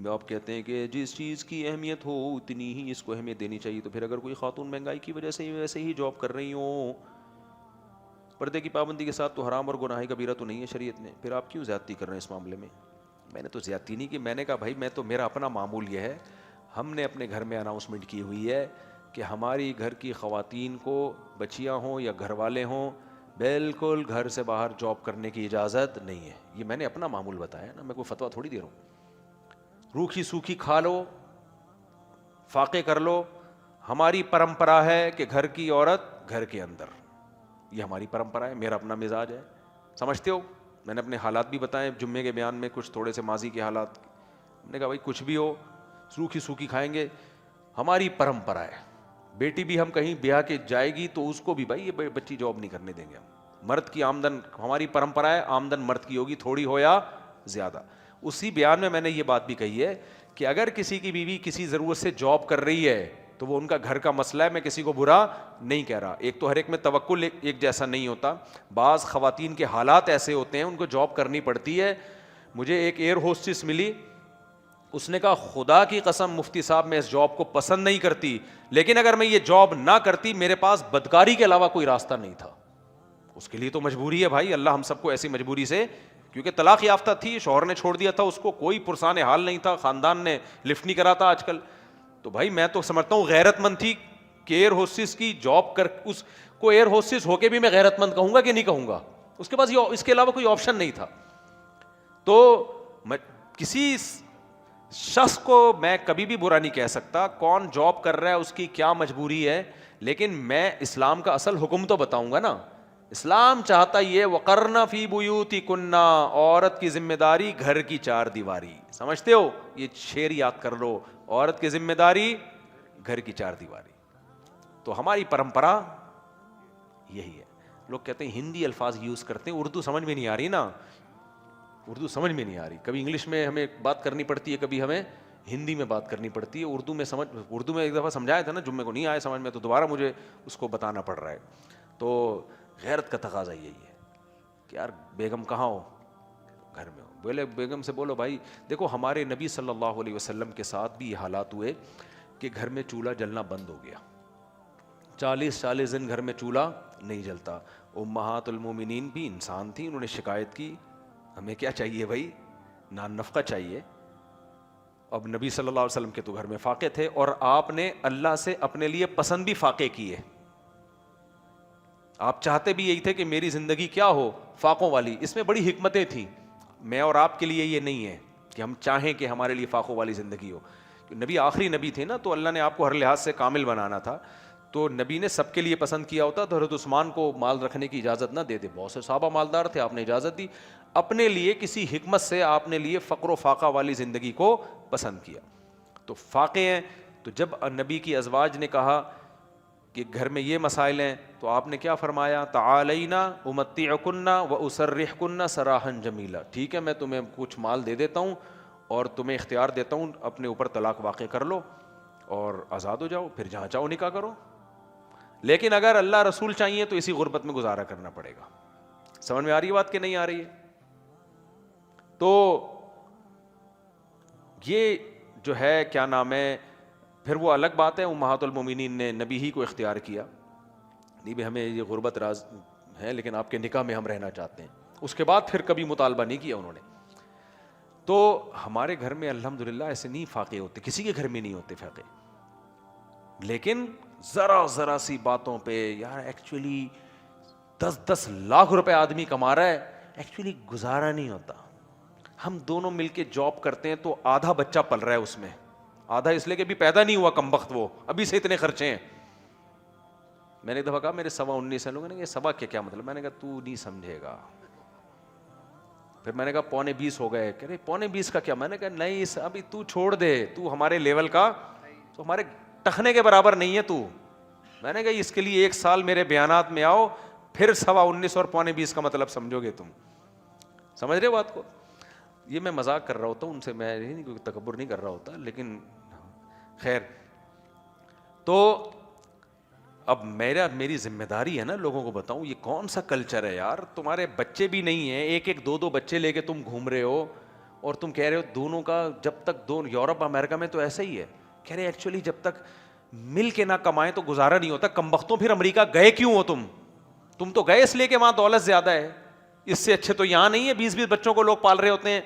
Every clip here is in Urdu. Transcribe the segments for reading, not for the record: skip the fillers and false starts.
آپ کہتے ہیں کہ جس چیز کی اہمیت ہو اتنی ہی اس کو اہمیت دینی چاہیے. تو پھر اگر کوئی خاتون مہنگائی کی وجہ سے ویسے ہی جاب کر رہی ہوں پردے کی پابندی کے ساتھ، تو حرام اور گناہ کبیرہ تو نہیں ہے شریعت میں، پھر آپ کیوں زیادتی کر رہے ہیں اس معاملے میں؟ میں نے تو زیادتی نہیں کی. میں نے کہا بھائی میں تو، میرا اپنا معمول یہ ہے، ہم نے اپنے گھر میں اناؤنسمنٹ کی ہوئی ہے کہ ہماری گھر کی خواتین کو، بچیاں ہوں یا گھر والے ہوں، بالکل گھر سے باہر جاب کرنے کی اجازت نہیں ہے. یہ میں نے اپنا معمول بتایا نا، میں کوئی فتویٰ تھوڑی دے رہا ہوں. روکھی سوکھی کھا لو، فاقے کر لو، ہماری پرمپرا ہے کہ گھر کی عورت گھر کے اندر، یہ ہماری پرمپرا ہے، میرا اپنا مزاج ہے. سمجھتے ہو؟ میں نے اپنے حالات بھی بتائے جمعے کے بیان میں، کچھ تھوڑے سے ماضی کے حالات. ہم نے کہا بھائی کچھ بھی ہو، روکھی سوکھی کھائیں گے، ہماری پرمپرا ہے. بیٹی بھی ہم کہیں بیاہ کے جائے گی تو اس کو بھی بھائی یہ بچی جاب نہیں کرنے دیں گے ہم. مرد کی آمدن، ہماری پرمپرا ہے آمدن مرد کی ہوگی، تھوڑی ہو یا زیادہ. اسی بیان میں نے یہ بات بھی کہی ہے کہ اگر کسی کی بیوی کسی ضرورت سے جاب کر رہی ہے تو وہ ان کا گھر کا مسئلہ ہے، میں کسی کو برا نہیں کہہ رہا. ایک تو ہر ایک میں توکل ایک جیسا نہیں ہوتا، بعض خواتین کے حالات ایسے ہوتے ہیں ان کو جاب کرنی پڑتی ہے. مجھے ایک ایئر ہوسٹس ملی، اس نے کہا خدا کی قسم مفتی صاحب میں اس جاب کو پسند نہیں کرتی، لیکن اگر میں یہ جاب نہ کرتی میرے پاس بدکاری کے علاوہ کوئی راستہ نہیں تھا. اس کے لیے تو مجبوری ہے بھائی، اللہ ہم سب کو ایسی مجبوری سے، کیونکہ طلاق یافتہ تھی، شوہر نے چھوڑ دیا تھا اس کو، کوئی پرسان حال نہیں تھا، خاندان نے لفٹ نہیں کرا تھا آج کل. تو بھائی میں تو سمجھتا ہوں غیرت مند تھی کہ ایئر ہوسٹس کی جاب کر، اس کو ایئر ہوسٹس ہو کے بھی میں غیرت مند کہوں گا کہ نہیں کہوں گا؟ اس کے پاس اس کے علاوہ کوئی آپشن نہیں تھا. تو کسی شخص کو میں کبھی بھی برا نہیں کہہ سکتا، کون جاب کر رہا ہے اس کی کیا مجبوری ہے، لیکن میں اسلام کا اصل حکم تو بتاؤں گا نا. اسلام چاہتا یہ وقرنا فی بیوتکن، عورت کی ذمہ داری گھر کی چار دیواری. سمجھتے ہو؟ یہ شعر یاد کر لو، عورت کی ذمہ داری گھر کی چار دیواری. تو ہماری پرمپرا یہی ہے. لوگ کہتے ہیں ہندی الفاظ یوز کرتے ہیں، اردو سمجھ میں نہیں آ رہی نا، اردو سمجھ میں نہیں آ رہی. کبھی انگلش میں ہمیں بات کرنی پڑتی ہے، کبھی ہمیں ہندی میں بات کرنی پڑتی ہے. اردو میں ایک دفعہ سمجھایا تھا نا، جمعے کو نہیں آئے سمجھ میں تو دوبارہ مجھے اس کو بتانا پڑ رہا ہے. تو غیرت کا تقاضا یہی ہے کہ یار بیگم کہاں ہو؟ گھر میں ہو. بولے بیگم سے بولو بھائی دیکھو ہمارے نبی صلی اللہ علیہ وسلم کے ساتھ بھی یہ حالات ہوئے کہ گھر میں چولہا جلنا بند ہو گیا، 40 دن گھر میں چولہا نہیں جلتا. امہات المومنین بھی انسان تھی، انہوں نے شکایت کی ہمیں کیا چاہیے بھائی؟ نان نفقہ چاہیے. اب نبی صلی اللہ علیہ وسلم کے تو گھر میں فاقے تھے، اور آپ نے اللہ سے اپنے لیے پسند بھی فاقے کیے. آپ چاہتے بھی یہی تھے کہ میری زندگی کیا ہو؟ فاقوں والی. اس میں بڑی حکمتیں تھیں. میں اور آپ کے لیے یہ نہیں ہے کہ ہم چاہیں کہ ہمارے لیے فاقوں والی زندگی ہو. نبی آخری نبی تھے نا، تو اللہ نے آپ کو ہر لحاظ سے کامل بنانا تھا. تو نبی نے سب کے لیے پسند کیا ہوتا تو حضرت عثمان کو مال رکھنے کی اجازت نہ دیتے. بہت سے صحابہ مالدار تھے، آپ نے اجازت دی. اپنے لیے کسی حکمت سے آپ نے لیے فقر و فاقہ والی زندگی کو پسند کیا. تو فاقے ہیں. تو جب نبی کی ازواج نے کہا کہ گھر میں یہ مسائل ہیں، تو آپ نے کیا فرمایا؟ تعالینا امتعکن واسرحکن سراحا جمیلا. ٹھیک ہے میں تمہیں کچھ مال دے دیتا ہوں اور تمہیں اختیار دیتا ہوں، اپنے اوپر طلاق واقع کر لو اور آزاد ہو جاؤ، پھر جہاں چاہو نکاح کرو. لیکن اگر اللہ رسول چاہیے تو اسی غربت میں گزارا کرنا پڑے گا. سمجھ میں آ رہی ہے بات کہ نہیں آ رہی ہے؟ تو یہ جو ہے کیا نام ہے، پھر وہ الگ بات ہے امہات المومنین نے نبی ہی کو اختیار کیا، نہیں بھی ہمیں یہ غربت راز ہے لیکن آپ کے نکاح میں ہم رہنا چاہتے ہیں. اس کے بعد پھر کبھی مطالبہ نہیں کیا انہوں نے. تو ہمارے گھر میں الحمدللہ ایسے نہیں فاقے ہوتے، کسی کے گھر میں نہیں ہوتے فاقے. لیکن ذرا سی باتوں پہ یار ایکچولی 10 لاکھ روپے آدمی کما رہا ہے، ایکچولی گزارا نہیں ہوتا. ہم دونوں مل کے جاب کرتے ہیں تو آدھا بچہ پل رہا ہے اس میں، آدھا اس لیے کہ ابھی پیدا نہیں ہوا کمبخت، وہ ابھی سے اتنے خرچے ہیں. میں نے ایک دفعہ کہا میرے 19.25 لوگوں نے کہ سوا کے کیا مطلب؟ میں نے کہا تو نہیں سمجھے گا. پھر میں نے کہا 19.25 ہو گئے. کہہ رہے 19.25 کا کیا؟ میں نے کہا نہیں ابھی تو چھوڑ دے، تو ہمارے لیول کا، تو ہمارے ٹخنے کے برابر نہیں ہے تو. میں نے کہا اس کے لیے 1 سال میرے بیانات میں آؤ، پھر 19.25 اور 19.25 کا مطلب سمجھو گے تم. سمجھ رہے ہو بات کو؟ یہ میں مذاق کر رہا ہوتا ہوں ان سے، میں نہیں کوئی تکبر نہیں کر رہا ہوتا، لیکن خیر. تو اب میری ذمہ داری ہے نا لوگوں کو بتاؤں یہ کون سا کلچر ہے یار. تمہارے بچے بھی نہیں ہیں، 1 2 بچے لے کے تم گھوم رہے ہو، اور تم کہہ رہے ہو دونوں کا جب تک دونوں یورپ امریکہ میں تو ایسا ہی ہے. کہہ رہے ایکچولی جب تک مل کے نہ کمائیں تو گزارا نہیں ہوتا. کمبختوں پھر امریکہ گئے کیوں ہو تم تو گئے اس لیے کہ وہاں دولت زیادہ ہے. اس سے اچھے تو یہاں نہیں ہے. 20 بچوں کو لوگ پال رہے ہوتے ہیں,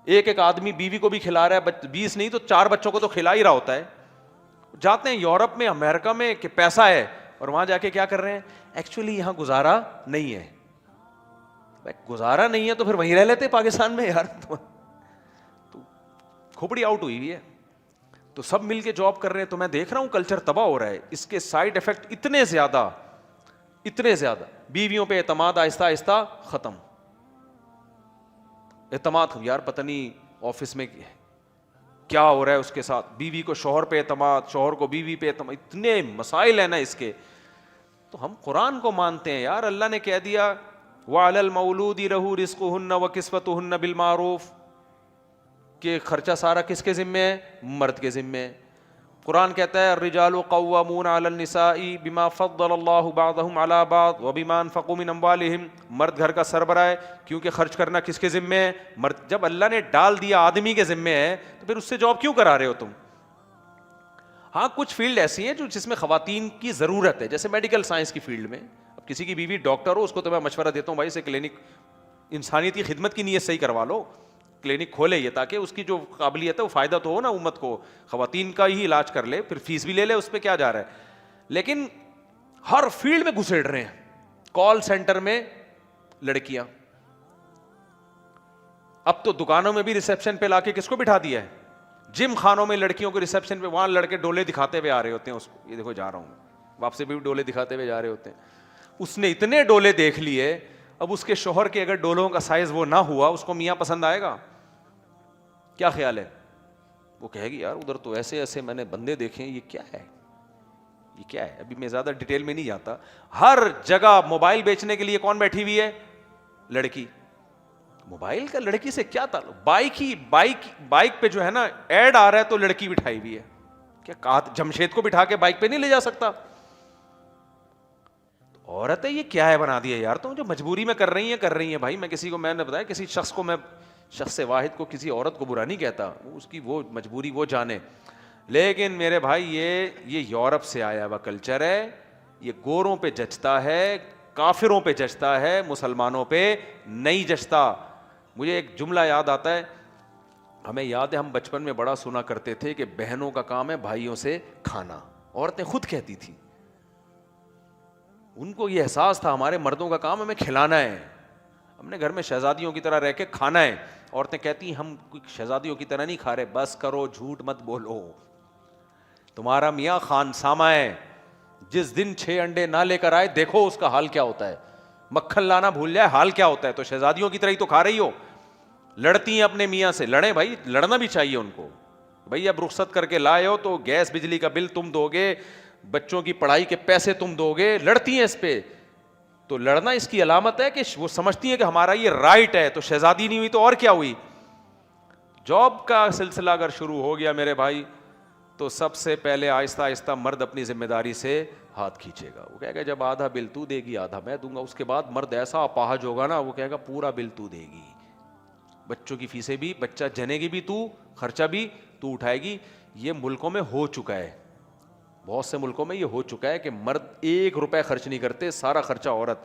ایک آدمی بیوی کو بھی کھلا رہا ہے, 20 نہیں تو 4 بچوں کو تو کھلا ہی رہا ہوتا ہے. جاتے ہیں یورپ میں امریکہ میں کہ پیسہ ہے, اور وہاں جا کے کیا کر رہے ہیں, ایکچولی یہاں گزارا نہیں ہے. گزارا نہیں ہے تو پھر وہیں رہ لیتے پاکستان میں یار. تو کھوپڑی آؤٹ ہوئی ہے. تو سب مل کے جاب کر رہے ہیں. تو میں دیکھ رہا ہوں کلچر تباہ ہو رہا ہے. اس کے سائڈ افیکٹ اتنے زیادہ, بیویوں پہ اعتماد آہستہ آہستہ ختم. اعتماد یار پتہ نہیں آفس میں کیا ہو رہا ہے اس کے ساتھ, بیوی کو شوہر پہ اعتماد, شوہر کو بیوی پہ اعتماد, اتنے مسائل ہیں نا اس کے. تو ہم قرآن کو مانتے ہیں یار. اللہ نے کہہ دیا وَعَلَى الْمَوْلُودِ لَهُ رِزْقُهُنَّ وَكِسْوَتُهُنَّ بِالْمَعْرُوفِ, کہ خرچہ سارا کس کے ذمے ہے, مرد کے ذمے ہے. قرآن کہتا ہے الرجال قوامون علی النساء بما فضل اللہ بعضهم علی بعض وبما انفقوا من اموالهم, مرد گھر کا سربراہ ہے کیونکہ خرچ کرنا کس کے ذمے ہے, مرد. جب اللہ نے ڈال دیا آدمی کے ذمے ہے تو پھر اس سے جاب کیوں کرا رہے ہو تم. ہاں کچھ فیلڈ ایسی ہیں جس میں خواتین کی ضرورت ہے, جیسے میڈیکل سائنس کی فیلڈ میں. اب کسی کی بیوی ڈاکٹر ہو, اس کو تو میں مشورہ دیتا ہوں بھائی سے کلینک انسانیت کی خدمت کی نیت صحیح کروا لو, کلینک کھولے یہ, تاکہ اس کی جو قابلیت ہے وہ فائدہ تو ہو نا امت کو. خواتین کا ہی علاج کر لے, پھر فیس بھی لے لے, اس پہ کیا جا رہا ہے. لیکن ہر فیلڈ میں گھسیڑ رہے ہیں. کال سینٹر میں لڑکیاں, اب تو دکانوں میں بھی ریسپشن پہ لا کے کس کو بٹھا دیا ہے, جم خانوں میں لڑکیوں کو ریسپشن پہ, وہاں لڑکے ڈولے دکھاتے ہوئے آ رہے ہوتے ہیں اس کو, یہ دیکھو جا رہا ہوں, واپسی بھی ڈولے دکھاتے ہوئے جا رہے ہوتے ہیں. اس نے اتنے ڈولے دیکھ لیے, اب اس کے شوہر کے اگر ڈولوں کا سائز وہ نہ ہوا, اس کو میاں پسند آئے گا؟ کیا خیال ہے؟ وہ کہے گی یار ادھر تو ایسے ایسے میں نے بندے دیکھے ہیں, یہ کیا ہے, یہ کیا ہے. ابھی میں زیادہ ڈیٹیل میں نہیں جاتا. ہر جگہ موبائل بیچنے کے لیے کون بیٹھی ہوئی ہے, لڑکی. موبائل کا لڑکی سے کیا تعلق. بائک پہ جو ہے نا ایڈ آ رہا ہے تو لڑکی بٹھائی ہوئی ہے. کیا جمشید کو بٹھا کے بائک پہ نہیں لے جا سکتا؟ عورت ہے, یہ کیا ہے بنا دیا یار. تو جو مجبوری میں کر رہی ہیں بھائی. میں کسی کو, میں نے بتایا کسی شخص کو, میں شخص واحد کو, کسی عورت کو برا نہیں کہتا, اس کی وہ مجبوری وہ جانے. لیکن میرے بھائی یہ یورپ سے آیا ہوا کلچر ہے. یہ گوروں پہ جچتا ہے, کافروں پہ جچتا ہے, مسلمانوں پہ نہیں جچتا. مجھے ایک جملہ یاد آتا ہے, ہمیں یاد ہے ہم بچپن میں بڑا سنا کرتے تھے کہ بہنوں کا کام ہے بھائیوں سے کھانا. عورتیں خود کہتی تھیں, ان کو یہ احساس تھا ہمارے مردوں کا کام ہمیں کھلانا ہے, ہم نے گھر میں شہزادیوں کی طرح رہ کے کھانا ہے. عورتیں کہتی ہیں ہم شہزادیوں کی طرح نہیں کھا رہے, بس کرو, جھوٹ مت بولو, تمہارا میاں خان سامہ ہے, جس دن 6 انڈے نہ لے کر آئے دیکھو اس کا حال کیا ہوتا ہے, مکھن لانا بھول جائے حال کیا ہوتا ہے. تو شہزادیوں کی طرح ہی تو کھا رہی ہو. لڑتی ہیں اپنے میاں سے, لڑیں بھائی, لڑنا بھی چاہیے ان کو. بھائی اب رخصت کر کے لائے ہو تو گیس بجلی کا بل تم دو گے, بچوں کی پڑھائی کے پیسے تم دو گے, لڑتی ہیں اس پہ. تو لڑنا اس کی علامت ہے کہ وہ سمجھتی ہیں کہ ہمارا یہ رائٹ ہے. تو شہزادی نہیں ہوئی تو اور کیا ہوئی. جاب کا سلسلہ اگر شروع ہو گیا میرے بھائی, تو سب سے پہلے آہستہ آہستہ مرد اپنی ذمہ داری سے ہاتھ کھینچے گا. وہ کہے گا جب آدھا بل تو دے گی آدھا میں دوں گا. اس کے بعد مرد ایسا اپاہج ہوگا نا, وہ کہے گا پورا بل تو دے گی, بچوں کی فیسیں بھی, بچہ جنے گی بھی تو, خرچہ بھی تو اٹھائے گی. یہ ملکوں میں ہو چکا ہے, بہت سے ملکوں میں یہ ہو چکا ہے کہ مرد 1 روپے خرچ نہیں کرتے, سارا خرچہ عورت.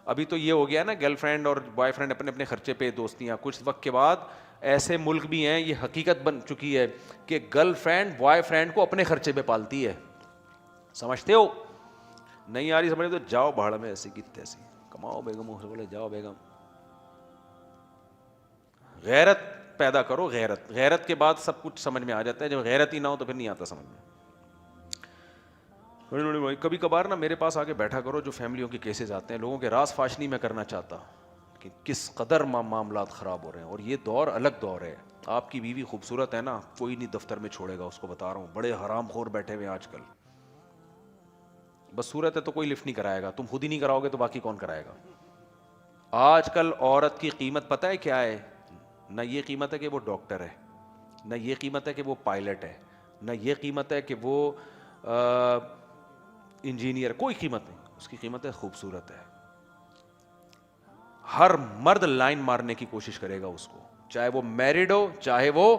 ابھی تو یہ ہو گیا نا گرل فرینڈ اور بوائے فرینڈ اپنے اپنے خرچے پہ دوستیاں. کچھ وقت کے بعد ایسے ملک بھی ہیں, یہ حقیقت بن چکی ہے کہ گرل فرینڈ بوائے فرینڈ کو اپنے خرچے پہ پالتی ہے. سمجھتے ہو؟ نہیں آ رہی سمجھ تو جاؤ بھاڑ میں, ایسی کی تیسی کماؤ بیگم سے بولے جاؤ بیگم. غیرت پیدا کرو, غیرت کے بعد سب کچھ سمجھ میں آ جاتا ہے. جب غیرت ہی نہ ہو تو پھر نہیں آتا سمجھ میں. کبھی کبھار نا میرے پاس آ کے بیٹھا کرو, جو فیملیوں کے کیسز آتے ہیں, لوگوں کے راز فاش نہیں میں کرنا چاہتا کہ کس قدر معاملات خراب ہو رہے ہیں. اور یہ دور الگ دور ہے. آپ کی بیوی خوبصورت ہے نا, کوئی نہیں دفتر میں چھوڑے گا, اس کو بتا رہا ہوں. بڑے حرام خور بیٹھے ہوئے آج کل, بس صورت ہے تو کوئی لفٹ نہیں کرائے گا. تم خود ہی نہیں کراؤ گے تو باقی کون کرائے گا. آج کل عورت کی قیمت پتہ ہے کیا ہے؟ نہ یہ قیمت ہے کہ وہ ڈاکٹر ہے, نہ یہ قیمت ہے کہ وہ پائلٹ ہے, نہ یہ قیمت ہے کہ وہ انجینئر. کوئی قیمت نہیں, اس کی قیمت ہے خوبصورت ہے. ہر مرد لائن مارنے کی کوشش کرے گا اس کو, چاہے وہ میرڈ ہو چاہے وہ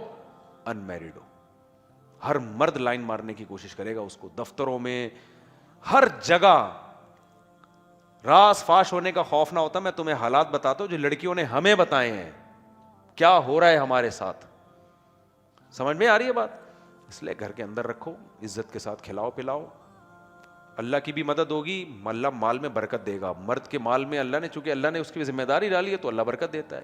ان میرڈ ہو. ہر مرد لائن مارنے کی کوشش کرے گا اس کو, دفتروں میں ہر جگہ. راز فاش ہونے کا خوف نہ ہوتا. میں تمہیں حالات بتاتا ہوں جو لڑکیوں نے ہمیں بتائے ہیں, کیا ہو رہا ہے ہمارے ساتھ. سمجھ میں آ رہی ہے بات؟ اس لیے گھر کے اندر رکھو, عزت کے ساتھ کھلاؤ پلاؤ, اللہ کی بھی مدد ہوگی, اللہ مال میں برکت دے گا. مرد کے مال میں اللہ نے, چونکہ اللہ نے اس کی ذمہ داری ڈالی ہے تو اللہ برکت دیتا ہے.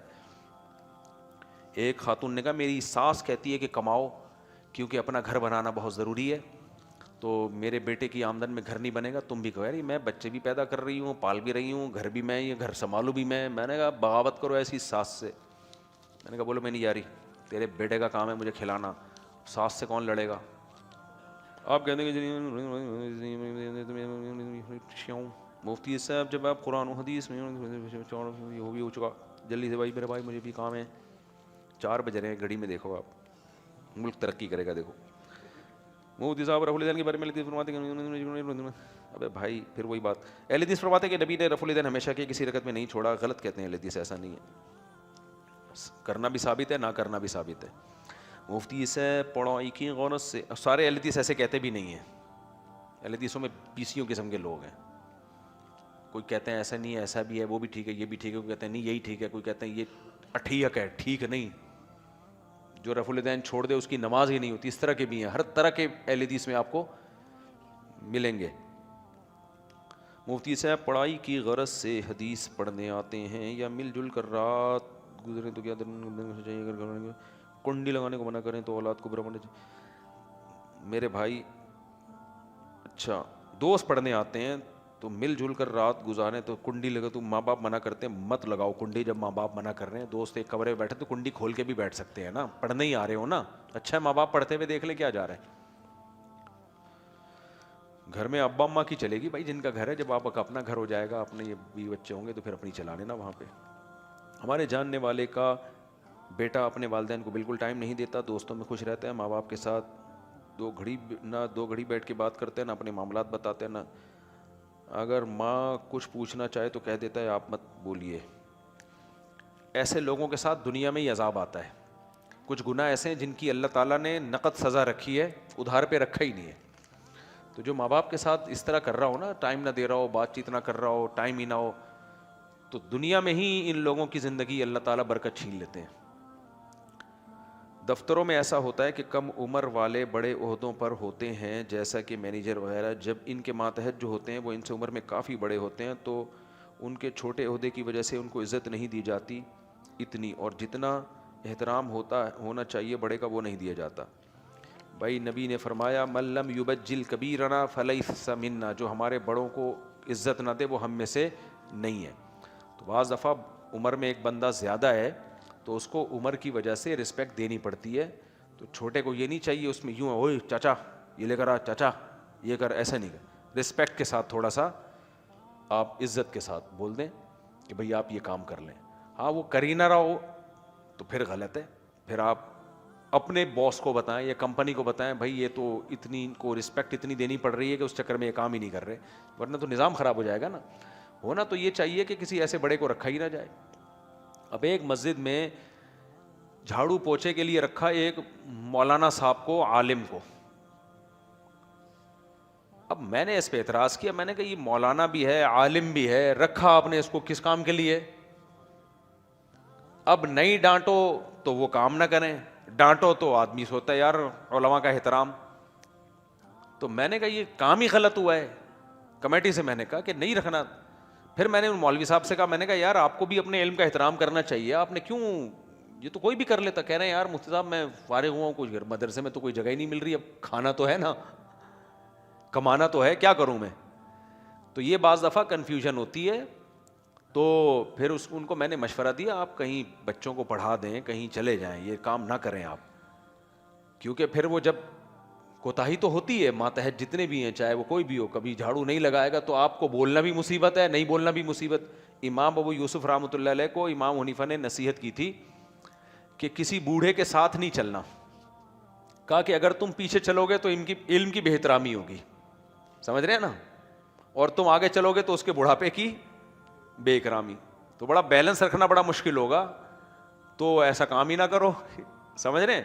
ایک خاتون نے کہا میری ساس کہتی ہے کہ کماؤ کیونکہ اپنا گھر بنانا بہت ضروری ہے, تو میرے بیٹے کی آمدن میں گھر نہیں بنے گا. تم بھی کہو یار میں بچے بھی پیدا کر رہی ہوں, پال بھی رہی ہوں, گھر بھی میں, یہ گھر سنبھالوں بھی میں. میں نے کہا بغاوت کرو ایسی ساس سے. میں نے کہا بولو میں نہیں جا رہی, تیرے بیٹے کا کام ہے مجھے کھلانا, ساس سے کون لڑے گا. آپ کہتے ہیں کہ مفتی صاحب جب آپ قرآن و حدیث میں ہو بھی ہو چکا, جلدی سے بھائی میرے بھائی مجھے بھی کام ہے, 4 بج رہے ہیں گھڑی میں, دیکھو آپ ملک ترقی کرے گا. دیکھو مفتی صاحب رفع الدین کے بارے میں حدیث فرماتے ہیں. ابے بھائی پھر وہی بات, اہل حدیث فرماتے ہیں کہ نبی نے رفع الدین ہمیشہ کے کسی رکعت میں نہیں چھوڑا. غلط کہتے ہیں اہل حدیث, ایسا نہیں ہے, کرنا بھی ثابت ہے, نہ کرنا بھی ثابت ہے. مفتی سے پڑھائی کی غورت سے, سارے اہل حدیث ایسے کہتے بھی نہیں ہیں. اہل حدیثوں میں 20 قسم کے لوگ ہیں. کوئی کہتے ہیں ایسا نہیں ہے, ایسا بھی ہے, وہ بھی ٹھیک ہے, یہ بھی ٹھیک ہے, کوئی کہتے ہیں نہیں یہی ٹھیک ہے, کوئی کہتے ہیں یہ اٹھیک ہے, ٹھیک نہیں. جو رفع الدین چھوڑ دے اس کی نماز ہی نہیں ہوتی. اس طرح کے بھی ہیں, ہر طرح کے اہل حدیث میں آپ کو ملیں گے. مفتی صاحب پڑھائی کی غرض سے حدیث پڑھنے آتے ہیں یا مل جل کر رات گزرے تو کیا چاہیے, اگر کنڈی لگانے کو منع کریں تو اولاد کو برا ہونا چاہیے. میرے بھائی اچھا دوست پڑھنے آتے ہیں تو مل جل کر رات گزاریں تو کنڈی لگا, تو ماں باپ منع کرتے ہیں مت لگاؤ کنڈی. جب ماں باپ منع کر رہے ہیں, دوست ایک کمرے میں بیٹھے تو کنڈی کھول کے بھی بیٹھ سکتے ہیں نا, پڑھنے ہی آ رہے ہو نا. اچھا ہے ماں باپ پڑھتے ہوئے دیکھ لے کیا جا رہا ہے. گھر میں ابا اماں کی چلے گی بھائی, جن کا گھر ہے. جب آپ کا اپنا گھر ہو جائے گا, اپنے یہ بیوی بچے ہوں گے تو پھر اپنی چلا لینا وہاں پہ. ہمارے جاننے والے کا بیٹا اپنے والدین کو بالکل ٹائم نہیں دیتا, دوستوں میں خوش رہتا ہے, ماں باپ کے ساتھ 2 گھڑی بیٹھ کے بات کرتے ہیں, نہ اپنے معاملات بتاتے ہیں, نہ اگر ماں کچھ پوچھنا چاہے تو کہہ دیتا ہے آپ مت بولیے. ایسے لوگوں کے ساتھ دنیا میں ہی عذاب آتا ہے. کچھ گناہ ایسے ہیں جن کی اللہ تعالیٰ نے نقد سزا رکھی ہے, ادھار پہ رکھا ہی نہیں ہے. تو جو ماں باپ کے ساتھ اس طرح کر رہا ہو نا, ٹائم نہ دے رہا ہو, بات چیت نہ کر رہا ہو, ٹائم ہی نہ ہو, تو دنیا میں ہی ان لوگوں کی زندگی اللہ تعالیٰ برکت چھین لیتے ہیں. دفتروں میں ایسا ہوتا ہے کہ کم عمر والے بڑے عہدوں پر ہوتے ہیں جیسا کہ مینیجر وغیرہ. جب ان کے ماتحت جو ہوتے ہیں وہ ان سے عمر میں کافی بڑے ہوتے ہیں تو ان کے چھوٹے عہدے کی وجہ سے ان کو عزت نہیں دی جاتی اتنی, اور جتنا احترام ہونا چاہیے بڑے کا وہ نہیں دیا جاتا. بھائی نبی نے فرمایا من لم یبجل کبیرنا فلیس منا, جو ہمارے بڑوں کو عزت نہ دے وہ ہم میں سے نہیں ہے. تو بعض دفعہ عمر میں ایک بندہ زیادہ ہے تو اس کو عمر کی وجہ سے رسپیکٹ دینی پڑتی ہے. تو چھوٹے کو یہ نہیں چاہیے اس میں یوں اوئے چاچا یہ لے کر آ, چاچا یہ کر, ایسا نہیں کر. رسپیکٹ کے ساتھ تھوڑا سا آپ عزت کے ساتھ بول دیں کہ بھئی آپ یہ کام کر لیں. ہاں وہ کر ہی نہ رہا ہو تو پھر غلط ہے. پھر آپ اپنے باس کو بتائیں یا کمپنی کو بتائیں بھائی یہ تو اتنی ان کو رسپیکٹ اتنی دینی پڑ رہی ہے کہ اس چکر میں یہ کام ہی نہیں کر رہے, ورنہ تو نظام خراب ہو جائے گا نا. ہونا تو یہ چاہیے کہ کسی ایسے بڑے کو رکھا ہی نہ جائے. اب ایک مسجد میں جھاڑو پوچھے کے لیے رکھا ایک مولانا صاحب کو, عالم کو. اب میں نے اس پہ اعتراض کیا, میں نے کہا یہ مولانا بھی ہے عالم بھی ہے, رکھا آپ نے اس کو کس کام کے لیے؟ اب نہیں ڈانٹو تو وہ کام نہ کریں, ڈانٹو تو آدمی سوچتا ہے یار علماء کا احترام. تو میں نے کہا یہ کام ہی غلط ہوا ہے. کمیٹی سے میں نے کہا کہ نہیں رکھنا. پھر میں نے مولوی صاحب سے کہا, میں نے کہا یار آپ کو بھی اپنے علم کا احترام کرنا چاہیے, آپ نے کیوں, یہ تو کوئی بھی کر لیتا. کہہ رہے ہیں یار مفتی صاحب میں فارغ ہوا ہوں, کچھ مدرسے میں تو کوئی جگہ ہی نہیں مل رہی, اب کھانا تو ہے نا, کمانا تو ہے, کیا کروں میں. تو یہ بعض دفعہ کنفیوژن ہوتی ہے. تو پھر ان کو میں نے مشورہ دیا آپ کہیں بچوں کو پڑھا دیں, کہیں چلے جائیں, یہ کام نہ کریں آپ, کیونکہ پھر وہ جب کوتاہی تو ہوتی ہے, ماتحت جتنے بھی ہیں چاہے وہ کوئی بھی ہو, کبھی جھاڑو نہیں لگائے گا تو آپ کو بولنا بھی مصیبت ہے, نہیں بولنا بھی مصیبت. امام ابو یوسف رحمۃ اللہ علیہ کو امام حنیفہ نے نصیحت کی تھی کہ کسی بوڑھے کے ساتھ نہیں چلنا. کہا کہ اگر تم پیچھے چلو گے تو ان کی علم کی بے احترامی ہوگی, سمجھ رہے ہیں نا, اور تم آگے چلو گے تو اس کے بڑھاپے کی بے اکرامی. تو بڑا بیلنس رکھنا بڑا مشکل ہوگا. تو ایسا کام ہی نہ کرو. سمجھ رہے ہیں؟